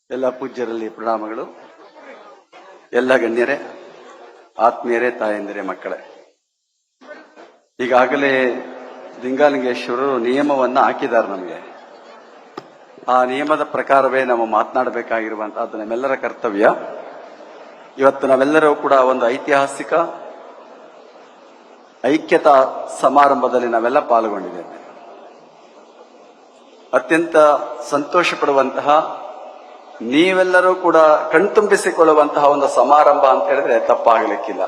ಎಲ್ಲ ಪೂಜ್ಯರಲ್ಲಿ ಪ್ರಣಾಮಗಳು. ಎಲ್ಲ ಗಣ್ಯರೇ, ಆತ್ಮೀಯರೇ, ತಾಯಂದಿರೇ, ಮಕ್ಕಳೇ, ಈಗಾಗಲೇ ಲಿಂಗಲಿಂಗೇಶ್ವರರು ನಿಯಮವನ್ನ ಹಾಕಿದ್ದಾರೆ ನಮಗೆ. ಆ ನಿಯಮದ ಪ್ರಕಾರವೇ ನಾವು ಮಾತನಾಡಬೇಕಾಗಿರುವಂತಹದ್ದು ನಮ್ಮೆಲ್ಲರ ಕರ್ತವ್ಯ. ಇವತ್ತು ನಾವೆಲ್ಲರೂ ಕೂಡ ಒಂದು ಐತಿಹಾಸಿಕ ಐಕ್ಯತಾ ಸಮಾರಂಭದಲ್ಲಿ ನಾವೆಲ್ಲ ಪಾಲ್ಗೊಂಡಿದ್ದೇವೆ. ಅತ್ಯಂತ ಸಂತೋಷ ಪಡುವಂತಹ, ನೀವೆಲ್ಲರೂ ಕೂಡ ಕಣ್ತುಂಬಿಸಿಕೊಳ್ಳುವಂತಹ ಒಂದು ಸಮಾರಂಭ ಅಂತ ಹೇಳಿದ್ರೆ ತಪ್ಪಾಗಲಿಕ್ಕಿಲ್ಲ.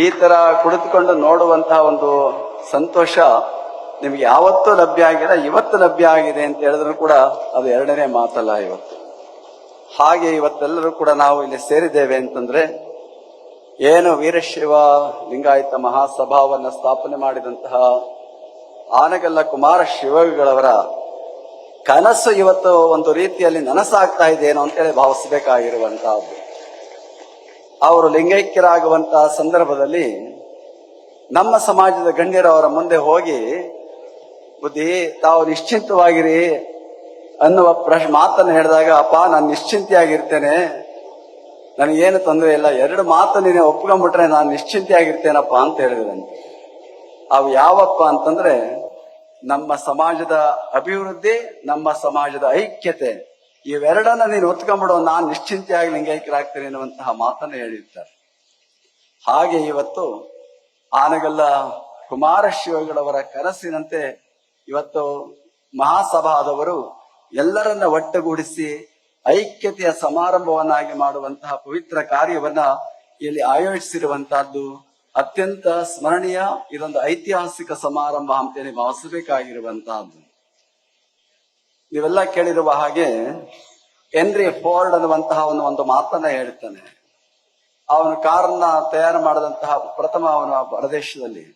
ಈ ತರ ಕುಳಿತುಕೊಂಡು ನೋಡುವಂತಹ ಒಂದು ಸಂತೋಷ ನಿಮ್ಗೆ ಯಾವತ್ತೂ ಲಭ್ಯ ಆಗಿಲ್ಲ, ಇವತ್ತು ಲಭ್ಯ ಆಗಿದೆ ಅಂತ ಹೇಳಿದ್ರು ಕೂಡ ಅದು ಎರಡನೇ ಮಾತಲ್ಲ ಇವತ್ತು. ಹಾಗೆ ಇವತ್ತೆಲ್ಲರೂ ಕೂಡ ನಾವು ಇಲ್ಲಿ ಸೇರಿದ್ದೇವೆ ಅಂತಂದ್ರೆ ಏನು ವೀರಶೈವ ಲಿಂಗಾಯತ ಮಹಾಸಭಾವನ್ನ ಸ್ಥಾಪನೆ ಮಾಡಿದಂತಹ ಆನಗಲ್ಲ ಕುಮಾರ ಶಿವಗಳವರ ಕನಸು ಇವತ್ತು ಒಂದು ರೀತಿಯಲ್ಲಿ ನನಸಾಗ್ತಾ ಇದೆಯೇನೋ ಅಂತೇಳಿ ಭಾವಿಸಬೇಕಾಗಿರುವಂತಹದ್ದು. ಅವರು ಲಿಂಗೈಕ್ಯರಾಗುವಂತಹ ಸಂದರ್ಭದಲ್ಲಿ ನಮ್ಮ ಸಮಾಜದ ಗಣ್ಯರು ಅವರ ಮುಂದೆ ಹೋಗಿ, ಬುದ್ಧಿ ತಾವು ನಿಶ್ಚಿಂತವಾಗಿರಿ ಅನ್ನುವ ಮಾತನ್ನು ಹೇಳಿದಾಗ, ಅಪ್ಪ ನಾನು ನಿಶ್ಚಿಂತೆಯಾಗಿರ್ತೇನೆ, ನನಗೇನು ತೊಂದರೆ ಇಲ್ಲ, ಎರಡು ಮಾತು ನೀನೆ ಒಪ್ಕೊಂಡ್ಬಿಟ್ರೆ ನಾನು ನಿಶ್ಚಿಂತೆಯಾಗಿರ್ತೇನಪ್ಪ ಅಂತ ಹೇಳಿದ್ರಂತೆ. ಅವು ಯಾವಪ್ಪ ಅಂತಂದ್ರೆ ನಮ್ಮ ಸಮಾಜದ ಅಭಿವೃದ್ಧಿ, ನಮ್ಮ ಸಮಾಜದ ಐಕ್ಯತೆ, ಇವೆರಡನ್ನ ನೀನು ಒತ್ಕೊಂಡ್ಬಿಡೋ, ನಾನು ನಿಶ್ಚಿಂತೆಯಾಗಿ ಲಿಂಗೈಕ್ಯರಾಗ್ತೇನೆ ಎನ್ನುವಂತಹ ಮಾತನ್ನು ಹೇಳಿರ್ತಾರೆ. ಹಾಗೆ ಇವತ್ತು ಆನಗಲ್ಲ ಕುಮಾರಶಿವಗಳವರ ಕನಸಿನಂತೆ ಇವತ್ತು ಮಹಾಸಭಾದವರು ಎಲ್ಲರನ್ನ ಒಟ್ಟುಗೂಡಿಸಿ ಐಕ್ಯತೆಯ ಸಮಾರಂಭವನ್ನಾಗಿ ಮಾಡುವಂತಹ ಪವಿತ್ರ ಕಾರ್ಯವನ್ನ ಇಲ್ಲಿ ಆಯೋಜಿಸಿರುವಂತಹದ್ದು ಅತ್ಯಂತ ಸ್ಮರಣೀಯ. ಇದೊಂದು ಐತಿಹಾಸಿಕ ಸಮಾರಂಭ ಅಂತೇಳಿ ಭಾವಿಸಬೇಕಾಗಿರುವಂತಹದ್ದು. ನೀವೆಲ್ಲ ಕೇಳಿರುವ ಹಾಗೆ ಹೆನ್ರಿ ಫೋರ್ಡ್ ಅನ್ನುವಂತಹ ಒಂದು ಮಾತನ್ನ ಹೇಳ್ತಾನೆ. ಅವನು ಕಾರನ್ನ ತಯಾರು ಮಾಡಿದಂತಹ ಪ್ರಥಮ ಅವನ ಪ್ರದೇಶದಲ್ಲಿ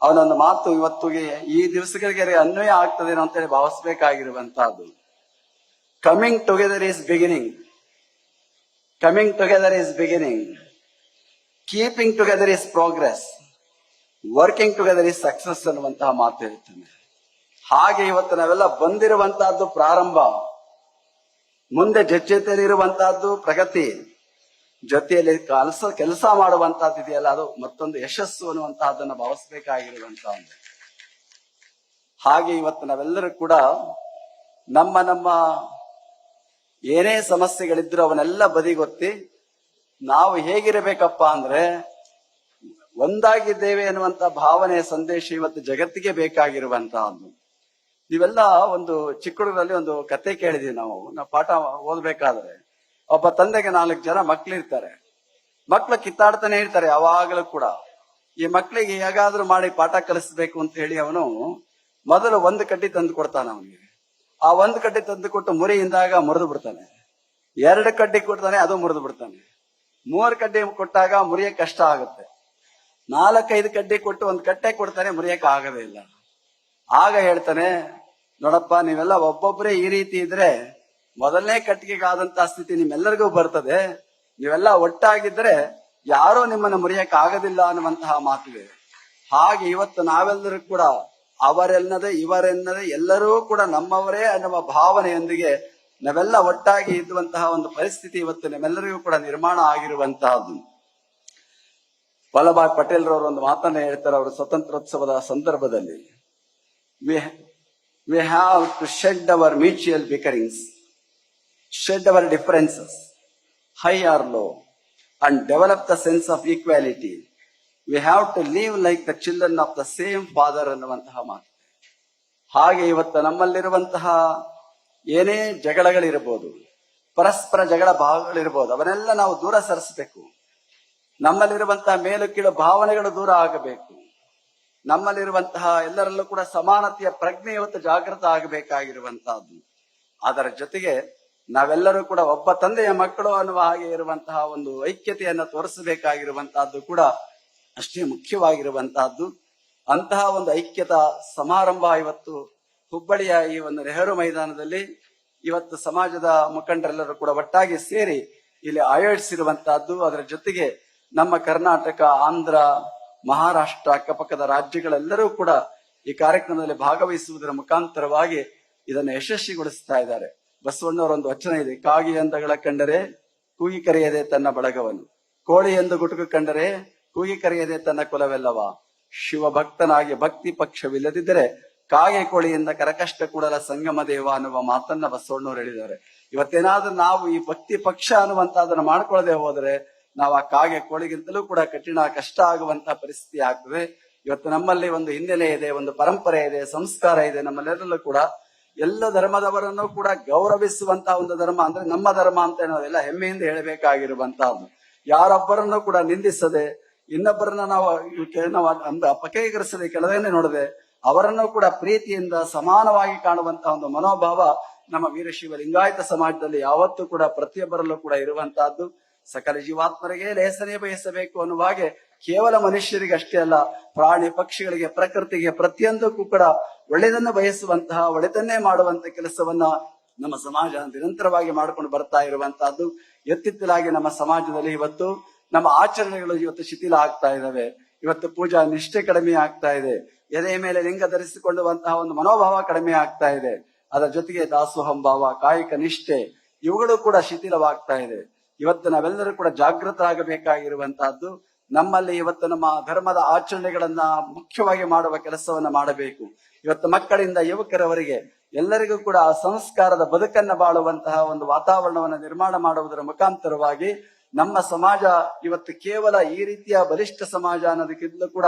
ಅವನೊಂದು ಮಾತು ಇವತ್ತಿಗೆ ಈ ದಿವಸಗಳಿಗೆ ಅನ್ವಯ ಆಗ್ತದೇನೋ ಅಂತೇಳಿ ಭಾವಿಸಬೇಕಾಗಿರುವಂತಹದ್ದು. Coming together is beginning, coming together is beginning, keeping together is progress, working together is success ಅನ್ನುವಂತಹ ಮಾತು ಹೇಳ್ತಾನೆ. ಹಾಗೆ ಇವತ್ತು ನಾವೆಲ್ಲ ಬಂದಿರುವಂತಹದ್ದು ಪ್ರಾರಂಭ, ಮುಂದೆ ಜೊತೆಯಲ್ಲಿರುವಂತಹದ್ದು ಪ್ರಗತಿ, ಜೊತೆಯಲ್ಲಿ ಕೆಲಸ ಮಾಡುವಂತಹದ್ದು ಇದೆಯಲ್ಲ ಅದು ಮತ್ತೊಂದು ಯಶಸ್ಸು ಅನ್ನುವಂತಹದ್ದನ್ನು ಭಾವಿಸಬೇಕಾಗಿರುವಂತಹದ್ದು. ಹಾಗೆ ಇವತ್ತು ನಾವೆಲ್ಲರೂ ಕೂಡ ನಮ್ಮ ಏನೇ ಸಮಸ್ಯೆಗಳಿದ್ರು ಅವನ್ನೆಲ್ಲ ಬದಿಗೊತ್ತಿ ನಾವು ಹೇಗಿರಬೇಕಪ್ಪ ಅಂದ್ರೆ ಒಂದಾಗಿದ್ದೇವೆ ಅನ್ನುವಂತ ಭಾವನೆಯ ಸಂದೇಶ ಇವತ್ತು ಜಗತ್ತಿಗೆ ಬೇಕಾಗಿರುವಂತಹದ್ದು. ನೀವೆಲ್ಲ ಒಂದು ಚಿಕ್ಕ ಹುಡುಗರಲ್ಲಿ ಒಂದು ಕತೆ ಕೇಳಿದೀವಿ ನಾವು ಪಾಠ ಓದ್ಬೇಕಾದ್ರೆ. ಒಬ್ಬ ತಂದೆಗೆ 4 ಜನ ಮಕ್ಳಿರ್ತಾರೆ. ಮಕ್ಳು ಕಿತ್ತಾಡ್ತಾನೆ ಇರ್ತಾರೆ ಯಾವಾಗಲೂ ಕೂಡ. ಈ ಮಕ್ಳಿಗೆ ಹೇಗಾದ್ರೂ ಮಾಡಿ ಪಾಠ ಕಲಿಸ್ಬೇಕು ಅಂತ ಹೇಳಿ ಅವನು ಮೊದಲು 1 ಕಡ್ಡಿ ತಂದು ಕೊಡ್ತಾನೆ ಅವನಿಗೆ. ಆ 1 ಕಡ್ಡಿ ತಂದು ಕೊಟ್ಟು ಮುರಿಯಿಂದಾಗ ಮುರಿದು ಬಿಡ್ತಾನೆ. 2 ಕಡ್ಡಿ ಕೊಡ್ತಾನೆ, ಅದು ಮುರಿದು ಬಿಡ್ತಾನೆ. 3 ಕಡ್ಡಿ ಕೊಟ್ಟಾಗ ಮುರಿಯಕ್ ಕಷ್ಟ ಆಗುತ್ತೆ. 4-5 ಕಡ್ಡಿ ಕೊಟ್ಟು 1 ಕಟ್ಟೆ ಕೊಡ್ತಾನೆ, ಮುರಿಯಕ್ ಆಗದೇ ಇಲ್ಲ. ಆಗ ಹೇಳ್ತಾನೆ, ನೋಡಪ್ಪ ನೀವೆಲ್ಲ ಒಬ್ಬೊಬ್ಬರೇ ಈ ರೀತಿ ಇದ್ರೆ ಮೊದಲನೇ ಕಟ್ಟಿಗೆಗಾದಂತಹ ಸ್ಥಿತಿ ನಿಮ್ಮೆಲ್ಲರಿಗೂ ಬರ್ತದೆ. ನೀವೆಲ್ಲ ಒಟ್ಟಾಗಿದ್ರೆ ಯಾರೋ ನಿಮ್ಮನ್ನ ಮುರಿಯಕ್ ಆಗೋದಿಲ್ಲ ಅನ್ನುವಂತಹ ಮಾತಿದೆ. ಹಾಗೆ ಇವತ್ತು ನಾವೆಲ್ಲರೂ ಕೂಡ ಅವರೆನ್ನದೆ ಇವರೆನ್ನದೆ ಎಲ್ಲರೂ ಕೂಡ ನಮ್ಮವರೇ ಅನ್ನುವ ಭಾವನೆಯೊಂದಿಗೆ ನಾವೆಲ್ಲ ಒಟ್ಟಾಗಿ ಇದ್ದುವಂತಹ ಒಂದು ಪರಿಸ್ಥಿತಿ ಇವತ್ತು ನಮ್ಮೆಲ್ಲರಿಗೂ ಕೂಡ ನಿರ್ಮಾಣ ಆಗಿರುವಂತಹದ್ದು. ವಲ್ಲಭಾಯ್ ಪಟೇಲ್ ರವರು ಒಂದು ಮಾತನ್ನ ಹೇಳ್ತಾರೆ ಅವರು ಸ್ವತಂತ್ರೋತ್ಸವದ ಸಂದರ್ಭದಲ್ಲಿ, we have to shed our mutual bickerings, shed our differences, high or low, and develop the sense of equality. We have to live like the children of the same father ಅನ್ನುವಂತಹ ಮಾತು. ಹಾಗೆ ಇವತ್ತು ನಮ್ಮಲ್ಲಿರುವಂತಹ ಏನೇ ಜಗಳಗಳಿರಬಹುದು, ಪರಸ್ಪರ ಜಗಳ ಭಾವಗಳಿರಬಹುದು, ಅವನ್ನೆಲ್ಲ ನಾವು ದೂರ ಸರಿಸಬೇಕು. ನಮ್ಮಲ್ಲಿರುವಂತಹ ಮೇಲು ಕೀಳು ಭಾವನೆಗಳು ದೂರ ಆಗಬೇಕು. ನಮ್ಮಲ್ಲಿರುವಂತಹ ಎಲ್ಲರಲ್ಲೂ ಕೂಡ ಸಮಾನತೆಯ ಪ್ರಜ್ಞೆ ಇವತ್ತು ಜಾಗೃತ ಆಗಬೇಕಾಗಿರುವಂತಹದ್ದು. ಅದರ ಜೊತೆಗೆ ನಾವೆಲ್ಲರೂ ಕೂಡ ಒಬ್ಬ ತಂದೆಯ ಮಕ್ಕಳು ಅನ್ನುವ ಹಾಗೆ ಇರುವಂತಹ ಒಂದು ಐಕ್ಯತೆಯನ್ನ ತೋರಿಸಬೇಕಾಗಿರುವಂತಹದ್ದು ಕೂಡ ಅಷ್ಟೇ ಮುಖ್ಯವಾಗಿರುವಂತಹದ್ದು. ಅಂತಹ ಒಂದು ಐಕ್ಯತಾ ಸಮಾರಂಭ ಇವತ್ತು ಹುಬ್ಬಳ್ಳಿಯ ಈ ಒಂದು ನೆಹರು ಮೈದಾನದಲ್ಲಿ ಇವತ್ತು ಸಮಾಜದ ಮುಖಂಡರೆಲ್ಲರೂ ಕೂಡ ಒಟ್ಟಾಗಿ ಸೇರಿ ಇಲ್ಲಿ ಆಯೋಜಿಸಿರುವಂತಹದ್ದು. ಅದರ ಜೊತೆಗೆ ನಮ್ಮ ಕರ್ನಾಟಕ, ಆಂಧ್ರ, ಮಹಾರಾಷ್ಟ್ರ, ಅಕ್ಕಪಕ್ಕದ ರಾಜ್ಯಗಳೆಲ್ಲರೂ ಕೂಡ ಈ ಕಾರ್ಯಕ್ರಮದಲ್ಲಿ ಭಾಗವಹಿಸುವುದರ ಮುಖಾಂತರವಾಗಿ ಇದನ್ನು ಯಶಸ್ವಿಗೊಳಿಸ್ತಾ ಇದ್ದಾರೆ. ಬಸವಣ್ಣವರ ಒಂದು ವಚನ ಇದೆ, ಕಾಗಿ ಎಂದಗಳ ಕಂಡರೆ ಕೂಗಿ ಕರೆಯದೆ ತನ್ನ ಬಳಗವನು, ಕೋಳಿ ಎಂದು ಗುಟುಕು ಕಂಡರೆ ಕೂಗಿ ಕರೆಯದೆ ತನ್ನ ಕುಲವೆಲ್ಲವ, ಶಿವಭಕ್ತನಾಗಿ ಭಕ್ತಿ ಪಕ್ಷವಿಲ್ಲದಿದ್ದರೆ ಕಾಗೆ ಕೋಳಿಯಿಂದ ಕರಕಷ್ಟ ಕೂಡಲ ಸಂಗಮ ದೇವ ಅನ್ನುವ ಮಾತನ್ನ ಬಸವಣ್ಣವ್ರು ಹೇಳಿದ್ದಾರೆ. ಇವತ್ತೇನಾದ್ರೂ ನಾವು ಈ ಭಕ್ತಿ ಪಕ್ಷ ಅನ್ನುವಂತ ಅದನ್ನ ಮಾಡ್ಕೊಳ್ಳದೆ ಹೋದ್ರೆ ನಾವು ಆ ಕಾಗೆ ಕೋಳಿಗಿಂತಲೂ ಕೂಡ ಕಠಿಣ ಕಷ್ಟ ಆಗುವಂತಹ ಪರಿಸ್ಥಿತಿ ಆಗ್ತದೆ. ಇವತ್ತು ನಮ್ಮಲ್ಲಿ ಒಂದು ಹಿನ್ನೆಲೆ ಇದೆ, ಒಂದು ಪರಂಪರೆ ಇದೆ, ಸಂಸ್ಕಾರ ಇದೆ. ನಮ್ಮಲ್ಲೆಲ್ಲರೂ ಕೂಡ ಎಲ್ಲ ಧರ್ಮದವರನ್ನು ಕೂಡ ಗೌರವಿಸುವಂತಹ ಒಂದು ಧರ್ಮ ಅಂದ್ರೆ ನಮ್ಮ ಧರ್ಮ ಅಂತ ಹೇಳೋದೆಲ್ಲ ಹೆಮ್ಮೆಯಿಂದ ಹೇಳಬೇಕಾಗಿರುವಂತಹದ್ದು. ಯಾರೊಬ್ಬರನ್ನು ಕೂಡ ನಿಂದಿಸದೆ, ಇನ್ನೊಬ್ಬರನ್ನ ನಾವು ಅಪಕೀಕರಿಸದೆ, ಕೆಳಗೇನೆ ನೋಡದೆ ಅವರನ್ನು ಕೂಡ ಪ್ರೀತಿಯಿಂದ ಸಮಾನವಾಗಿ ಕಾಣುವಂತಹ ಒಂದು ಮನೋಭಾವ ನಮ್ಮ ವೀರಶೈವ ಲಿಂಗಾಯತ ಸಮಾಜದಲ್ಲಿ ಯಾವತ್ತೂ ಕೂಡ ಪ್ರತಿಯೊಬ್ಬರಲ್ಲೂ ಕೂಡ ಇರುವಂತಹದ್ದು. ಸಕಲ ಜೀವಾತ್ಮರಿಗೆ ಲೇಸನೆ ಬಯಸಬೇಕು ಅನ್ನುವ ಹಾಗೆ ಕೇವಲ ಮನುಷ್ಯರಿಗೆ ಅಷ್ಟೇ ಅಲ್ಲ, ಪ್ರಾಣಿ ಪಕ್ಷಿಗಳಿಗೆ, ಪ್ರಕೃತಿಗೆ, ಪ್ರತಿಯೊಂದಕ್ಕೂ ಕೂಡ ಒಳ್ಳೆಯದನ್ನು ಬಯಸುವಂತಹ, ಒಳ್ಳೆದನ್ನೇ ಮಾಡುವಂತಹ ಕೆಲಸವನ್ನ ನಮ್ಮ ಸಮಾಜ ನಿರಂತರವಾಗಿ ಮಾಡಿಕೊಂಡು ಬರ್ತಾ ಇರುವಂತಹದ್ದು. ಎತ್ತಿತ್ತಲಾಗಿ ನಮ್ಮ ಸಮಾಜದಲ್ಲಿ ಇವತ್ತು ನಮ್ಮ ಆಚರಣೆಗಳು ಇವತ್ತು ಶಿಥಿಲ ಆಗ್ತಾ ಇದಾವೆ. ಇವತ್ತು ಪೂಜಾ ನಿಷ್ಠೆ ಕಡಿಮೆ ಆಗ್ತಾ ಇದೆ. ಎದೆಯ ಮೇಲೆ ಲಿಂಗ ಧರಿಸಿಕೊಳ್ಳುವಂತಹ ಒಂದು ಮನೋಭಾವ ಕಡಿಮೆ ಆಗ್ತಾ ಇದೆ. ಅದರ ಜೊತೆಗೆ ದಾಸೋಹಂ ಭಾವ, ಕಾಯಿಕ ನಿಷ್ಠೆ ಇವುಗಳು ಕೂಡ ಶಿಥಿಲವಾಗ್ತಾ ಇದೆ. ಇವತ್ತು ನಾವೆಲ್ಲರೂ ಕೂಡ ಜಾಗೃತರಾಗಬೇಕಾಗಿರುವಂತಹದ್ದು. ನಮ್ಮಲ್ಲಿ ಇವತ್ತು ನಮ್ಮ ಧರ್ಮದ ಆಚರಣೆಗಳನ್ನ ಮುಖ್ಯವಾಗಿ ಮಾಡುವ ಕೆಲಸವನ್ನ ಮಾಡಬೇಕು. ಇವತ್ತು ಮಕ್ಕಳಿಂದ ಯುವಕರವರೆಗೆ ಎಲ್ಲರಿಗೂ ಕೂಡ ಆ ಸಂಸ್ಕಾರದ ಬದುಕನ್ನ ಬಾಳುವಂತಹ ಒಂದು ವಾತಾವರಣವನ್ನು ನಿರ್ಮಾಣ ಮಾಡುವುದರ ಮುಖಾಂತರವಾಗಿ ನಮ್ಮ ಸಮಾಜ ಇವತ್ತು ಕೇವಲ ಈ ರೀತಿಯ ಬಲಿಷ್ಠ ಸಮಾಜ ಅನ್ನೋದಕ್ಕಿಂತಲೂ ಕೂಡ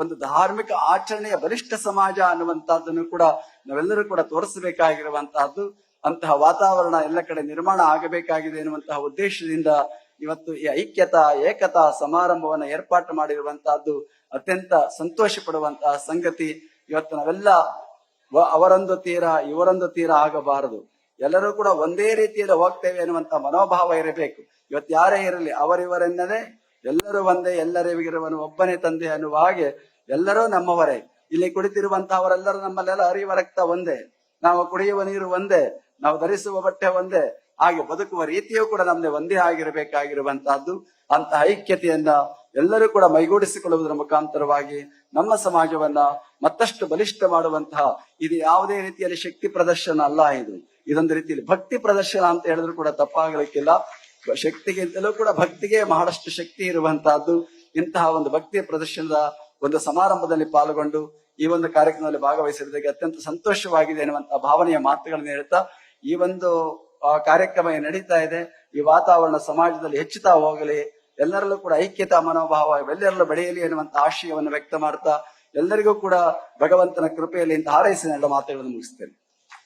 ಒಂದು ಧಾರ್ಮಿಕ ಆಚರಣೆಯ ಬಲಿಷ್ಠ ಸಮಾಜ ಅನ್ನುವಂತಹದ್ದನ್ನು ಕೂಡ ನಾವೆಲ್ಲರೂ ಕೂಡ ತೋರಿಸಬೇಕಾಗಿರುವಂತಹದ್ದು. ಅಂತಹ ವಾತಾವರಣ ಎಲ್ಲ ಕಡೆ ನಿರ್ಮಾಣ ಆಗಬೇಕಾಗಿದೆ ಎನ್ನುವಂತಹ ಉದ್ದೇಶದಿಂದ ಇವತ್ತು ಈ ಐಕ್ಯತಾ ಏಕತಾ ಸಮಾರಂಭವನ್ನ ಏರ್ಪಾಟು ಮಾಡಿರುವಂತಹದ್ದು ಅತ್ಯಂತ ಸಂತೋಷ ಪಡುವಂತಹ ಸಂಗತಿ. ಇವತ್ತು ನಾವೆಲ್ಲ ಅವರೊಂದು ತೀರ ಇವರೊಂದು ತೀರ ಆಗಬಾರದು, ಎಲ್ಲರೂ ಕೂಡ ಒಂದೇ ರೀತಿಯಲ್ಲಿ ಹೋಗ್ತೇವೆ ಅನ್ನುವಂತ ಮನೋಭಾವ ಇರಬೇಕು. ಇವತ್ತು ಯಾರೇ ಇರಲಿ ಅವರಿವರೆನ್ನದೇ ಎಲ್ಲರೂ ಒಂದೇ, ಎಲ್ಲರಿಗಿರುವನು ಒಬ್ಬನೇ ತಂದೆ ಅನ್ನುವ ಹಾಗೆ ಎಲ್ಲರೂ ನಮ್ಮವರೇ. ಇಲ್ಲಿ ಕುಳಿತಿರುವಂತಹವರೆಲ್ಲರೂ ನಮ್ಮಲ್ಲೆಲ್ಲ ಹರಿಯುವ ರಕ್ತ ಒಂದೇ, ನಾವು ಕುಡಿಯುವ ನೀರು ಒಂದೇ, ನಾವು ಧರಿಸುವ ಬಟ್ಟೆ ಒಂದೇ, ಹಾಗೆ ಬದುಕುವ ರೀತಿಯೂ ಕೂಡ ನಮ್ದೆ ಒಂದೇ ಆಗಿರಬೇಕಾಗಿರುವಂತಹದ್ದು. ಅಂತಹ ಐಕ್ಯತೆಯನ್ನ ಎಲ್ಲರೂ ಕೂಡ ಮೈಗೂಡಿಸಿಕೊಳ್ಳುವುದರ ಮುಖಾಂತರವಾಗಿ ನಮ್ಮ ಸಮಾಜವನ್ನ ಮತ್ತಷ್ಟು ಬಲಿಷ್ಠ ಮಾಡುವಂತಹ, ಇದು ಯಾವುದೇ ರೀತಿಯಲ್ಲಿ ಶಕ್ತಿ ಪ್ರದರ್ಶನ ಅಲ್ಲ, ಇದೊಂದು ರೀತಿಯಲ್ಲಿ ಭಕ್ತಿ ಪ್ರದರ್ಶನ ಅಂತ ಹೇಳಿದ್ರು ಕೂಡ ತಪ್ಪಾಗಲಿಕ್ಕಿಲ್ಲ. ಶಕ್ತಿಗಿಂತಲೂ ಕೂಡ ಭಕ್ತಿಗೆ ಬಹಳಷ್ಟು ಶಕ್ತಿ ಇರುವಂತಹದ್ದು. ಇಂತಹ ಒಂದು ಭಕ್ತಿಯ ಪ್ರದರ್ಶನದ ಒಂದು ಸಮಾರಂಭದಲ್ಲಿ ಪಾಲ್ಗೊಂಡು ಈ ಒಂದು ಕಾರ್ಯಕ್ರಮದಲ್ಲಿ ಭಾಗವಹಿಸಿರುವುದಕ್ಕೆ ಅತ್ಯಂತ ಸಂತೋಷವಾಗಿದೆ ಎನ್ನುವಂತಹ ಭಾವನೆಯ ಮಾತುಗಳನ್ನು ಹೇಳ್ತಾ ಈ ಒಂದು ಕಾರ್ಯಕ್ರಮ ನಡೀತಾ ಇದೆ. ಈ ವಾತಾವರಣ ಸಮಾಜದಲ್ಲಿ ಹೆಚ್ಚುತ್ತಾ ಹೋಗಲಿ, ಎಲ್ಲರಲ್ಲೂ ಕೂಡ ಐಕ್ಯತಾ ಮನೋಭಾವ ಎಲ್ಲರಲ್ಲೂ ಬೆಳೆಯಲಿ ಎನ್ನುವಂತ ಆಶಯವನ್ನು ವ್ಯಕ್ತ ಮಾಡ್ತಾ ಎಲ್ಲರಿಗೂ ಕೂಡ ಭಗವಂತನ ಕೃಪೆಯಲ್ಲಿ ಇಂತ ಹಾರೈಸಿ ಮಾತುಗಳನ್ನು ಮುಗಿಸ್ತೇನೆ.